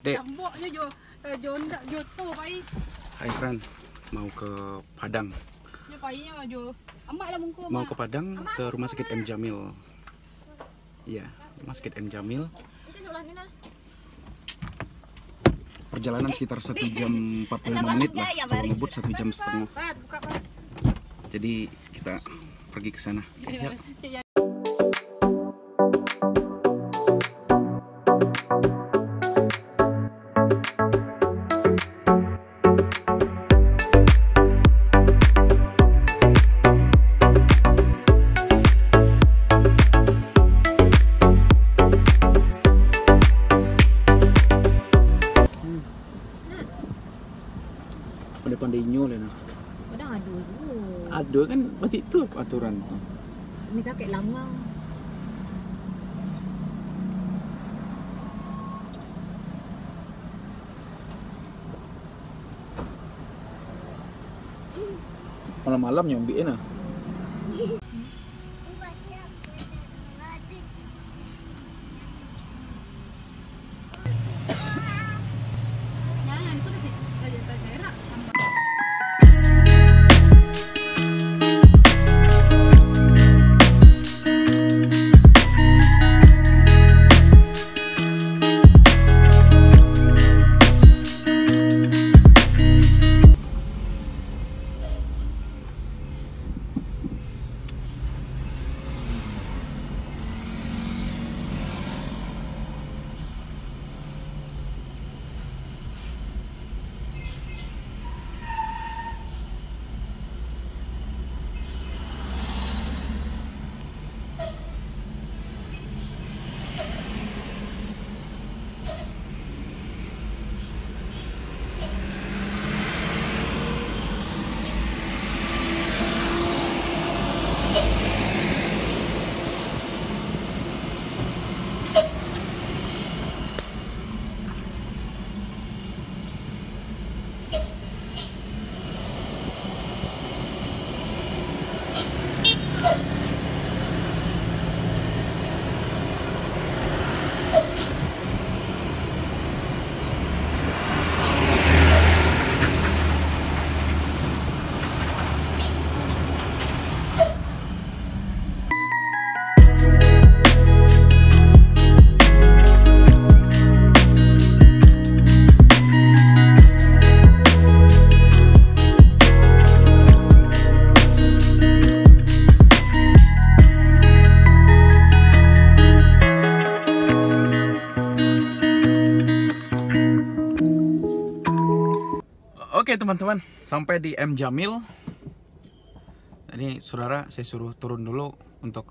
Dek. Hai friend, mau ke Padang. Mau ke Padang ke Rumah Sakit M Jamil. Iya, Rumah Sakit M Jamil. Perjalanan sekitar 1 jam 45 menit lah. Kalau ngebut 1 jam setengah. Jadi kita pergi ke sana. Ya. Pandai nyol ya. Kadang adu dulu. Adu kan berarti itu aturan tuh. Misal kayak lama. Malam-malam nyombiin ah. Oke teman-teman, sampai di M Jamil. Ini saudara, saya suruh turun dulu untuk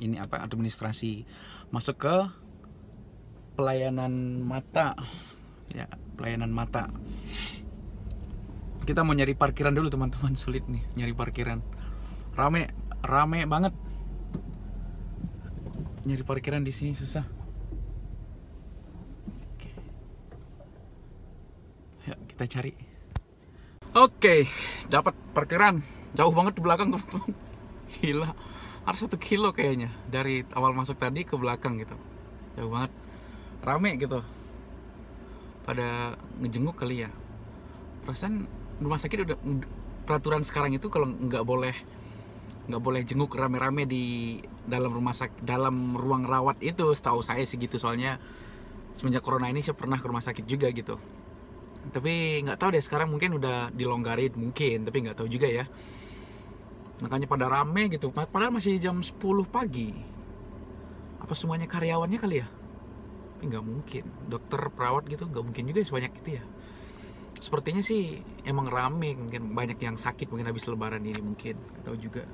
ini apa, administrasi masuk ke pelayanan mata. Ya, pelayanan mata. Kita mau nyari parkiran dulu teman-teman, sulit nih nyari parkiran. Rame banget. Nyari parkiran di sini susah. Oke. Ya, kita cari. Oke, dapat parkiran. Jauh banget di belakang teman-teman. Gila, harus 1 kilo kayaknya dari awal masuk tadi ke belakang gitu. Jauh banget. Rame gitu. Pada ngejenguk kali ya. Perasaan rumah sakit udah peraturan sekarang itu kalau nggak boleh jenguk rame-rame di dalam dalam ruang rawat itu. Setahu saya sih gitu, soalnya semenjak corona ini saya pernah ke rumah sakit juga gitu. Tapi nggak tahu deh, sekarang mungkin udah dilonggarin mungkin, tapi nggak tahu juga ya. Makanya pada rame gitu, padahal masih jam 10 pagi. Apa semuanya karyawannya kali ya? Tapi nggak mungkin, dokter, perawat gitu nggak mungkin juga sebanyak itu ya. Sepertinya sih emang rame, mungkin banyak yang sakit mungkin habis lebaran ini mungkin, nggak tahu juga.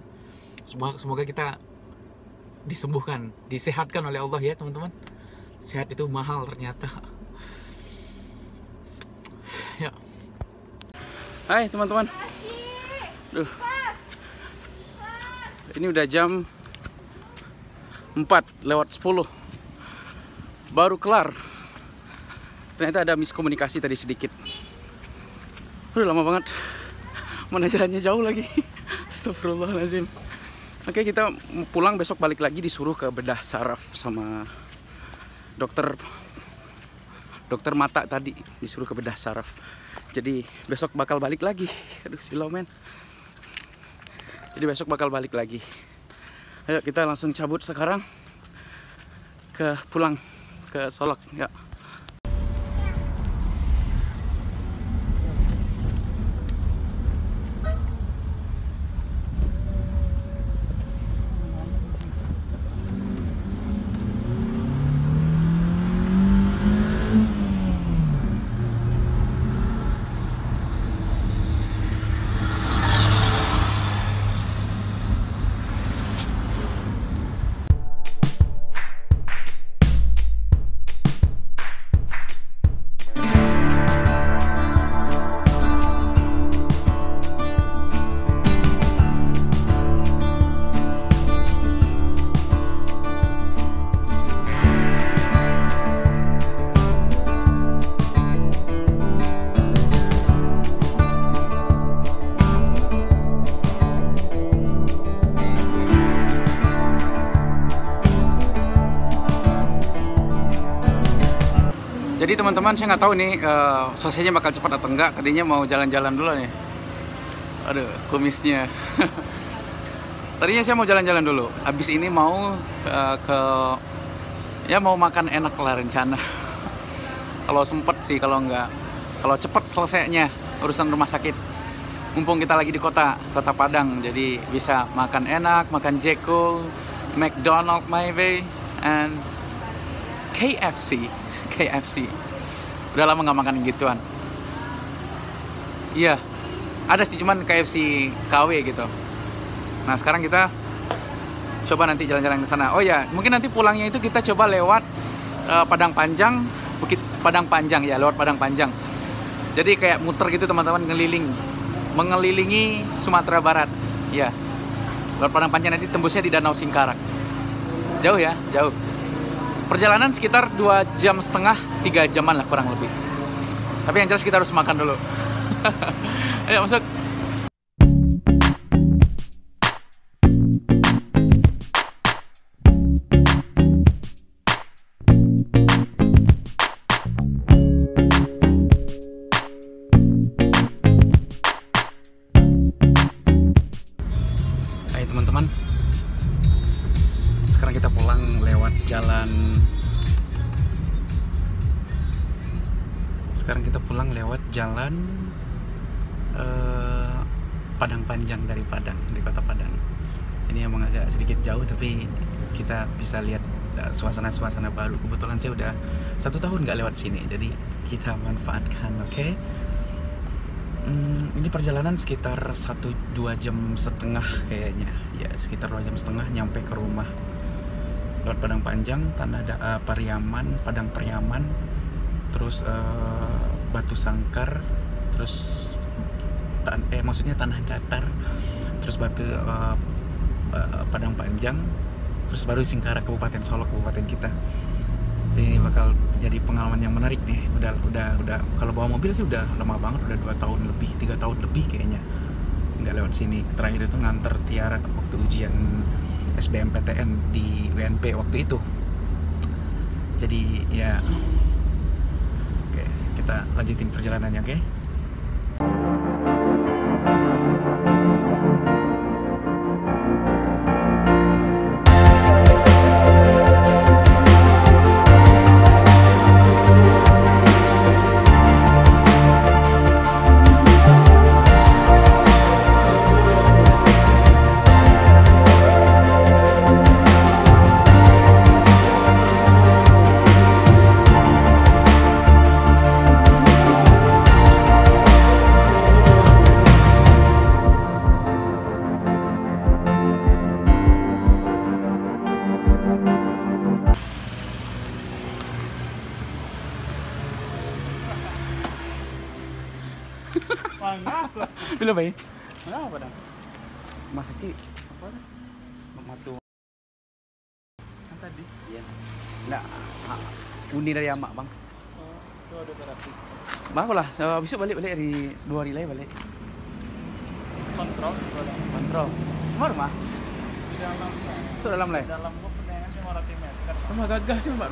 Semoga kita disembuhkan, disehatkan oleh Allah ya teman-teman. Sehat itu mahal ternyata. Ya. Hai teman-teman. Duh. Ini udah jam 4:10. Baru kelar. Ternyata ada miskomunikasi tadi sedikit. Lama banget. Mana jalannya jauh lagi. Astagfirullahaladzim. Oke, kita pulang besok, balik lagi disuruh ke bedah saraf sama dokter dokter mata tadi disuruh ke bedah saraf. Jadi besok bakal balik lagi. Aduh silau men. Jadi besok bakal balik lagi. Ayo kita langsung cabut sekarang pulang ke Solok ya. Jadi teman-teman, saya nggak tahu nih selesainya bakal cepat atau enggak. Tadinya mau jalan-jalan dulu nih. Aduh, kumisnya. Tadinya saya mau jalan-jalan dulu. Habis ini mau mau makan enak lah rencana. Kalau sempet sih, kalau enggak, kalau cepat selesainya urusan rumah sakit. Mumpung kita lagi di kota Padang, jadi bisa makan enak, makan Jeko, McDonald maybe, and KFC. Udah lama nggak makan gituan. Iya, ada sih, cuman KFC KW gitu. Nah sekarang kita coba nanti jalan-jalan ke sana. Oh ya, mungkin nanti pulangnya itu kita coba lewat Padang Panjang, Bukit Padang Panjang ya, lewat Padang Panjang. Jadi kayak muter gitu teman-teman, mengelilingi Sumatera Barat. Ya, lewat Padang Panjang, nanti tembusnya di Danau Singkarak. Jauh ya, jauh. Perjalanan sekitar 2,5 jam, 3 jaman lah kurang lebih. Tapi yang jelas kita harus makan dulu. Ayo masuk. Ayo teman-teman. Sekarang kita pulang lewat jalan. Padang Panjang dari kota Padang. Ini emang agak sedikit jauh, tapi kita bisa lihat suasana baru. Kebetulan saya udah 1 tahun nggak lewat sini, jadi kita manfaatkan. Oke. Ini perjalanan sekitar 1-2 jam setengah kayaknya. Ya sekitar 2 jam setengah nyampe ke rumah. Lewat Padang Panjang, Pariaman, Padang Pariaman, terus Batu Sangkar, terus maksudnya tanah datar, terus Padang Panjang, terus baru Singkarak, Kabupaten Solok, kabupaten kita. Ini bakal jadi pengalaman yang menarik nih. Udah kalau bawa mobil sih udah lama banget, udah 2 tahun lebih, 3 tahun lebih kayaknya nggak lewat sini. Terakhir itu nganter Tiara waktu ujian SBMPTN di UNP waktu itu. Jadi ya, oke, kita lanjutin perjalanannya, oke? Belum baik. Kenapa dah? Mas Aki Apa? mematu Kan tadi. ya. Enggak, undi dari amak, Bang. Oh, itu ada operasi. Bang lah, besok balik dari 2 hari lagi balik. Kontrol. Kontrol. Mau rumah? Di dalam. So dalam lah. Di dalam gua pendengan 500 meter. Rumah gagah sih, Mbak.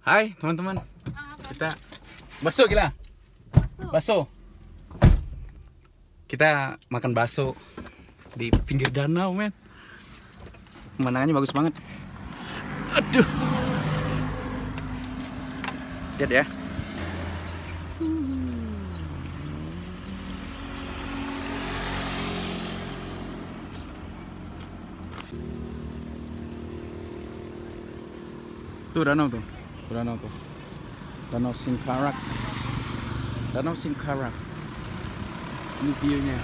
Hai teman-teman. Kita bakso gila. Bakso. Kita makan bakso di pinggir danau, men. Pemandangannya bagus banget. Aduh. Lihat ya. Tuh danau tuh. Danau tuh. Danau Singkarak. Danau Singkarak. Ini view-nya.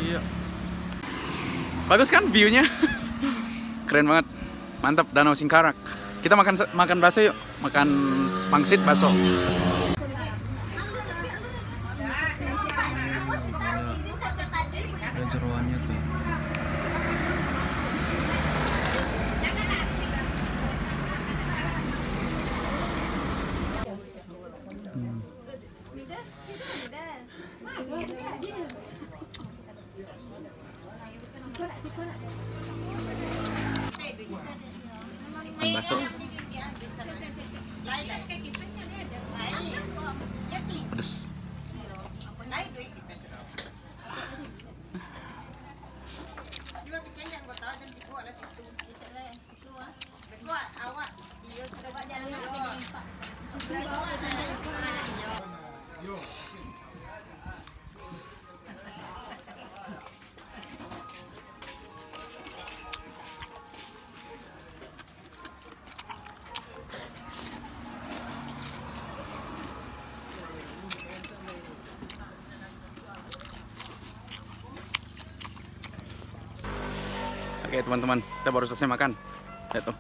Iya. Bagus kan view-nya? Keren banget. Mantap Danau Singkarak. Kita makan bakso yuk. Makan pangsit bakso. Ada jeroannya tuh. Makan bakso. Pedes. Oke teman-teman, kita baru selesai makan. Lihat tuh.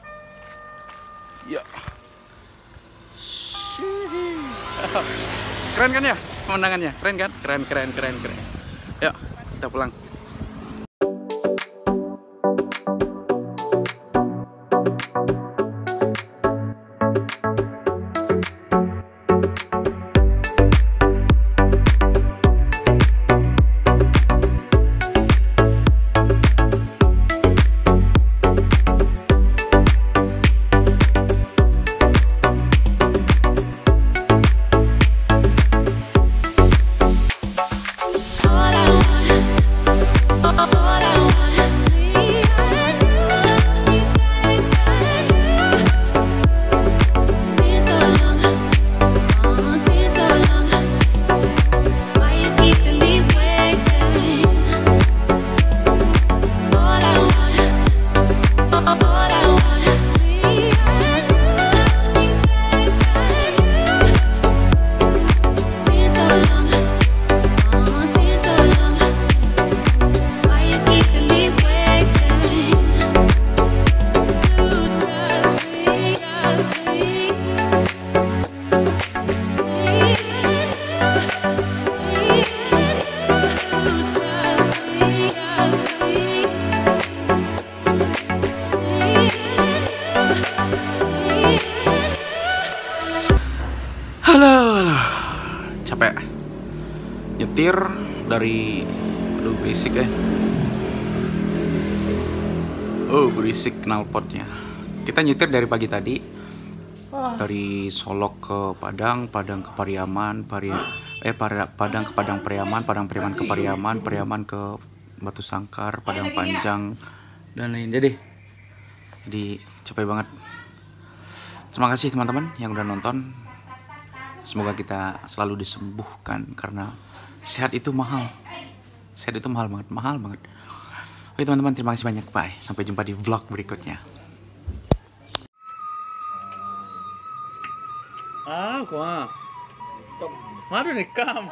Ya. Keren kan ya pemandangannya? Keren kan? Keren. Yuk, kita pulang. Halo. Capek. Nyetir dari berisik ya. Berisik knalpotnya. Kita nyetir dari pagi tadi. Dari Solok ke Padang, Padang ke Pariaman, Padang ke Padang Pariaman, Padang Pariaman ke Pariaman, Pariaman ke Batu Sangkar, Padang Panjang dan lain. Jadi capek banget. Terima kasih teman-teman yang udah nonton. Semoga kita selalu disembuhkan karena sehat itu mahal. Sehat itu mahal banget. Oke teman-teman, terima kasih banyak. Bye. Sampai jumpa di vlog berikutnya. Mari nih, kam.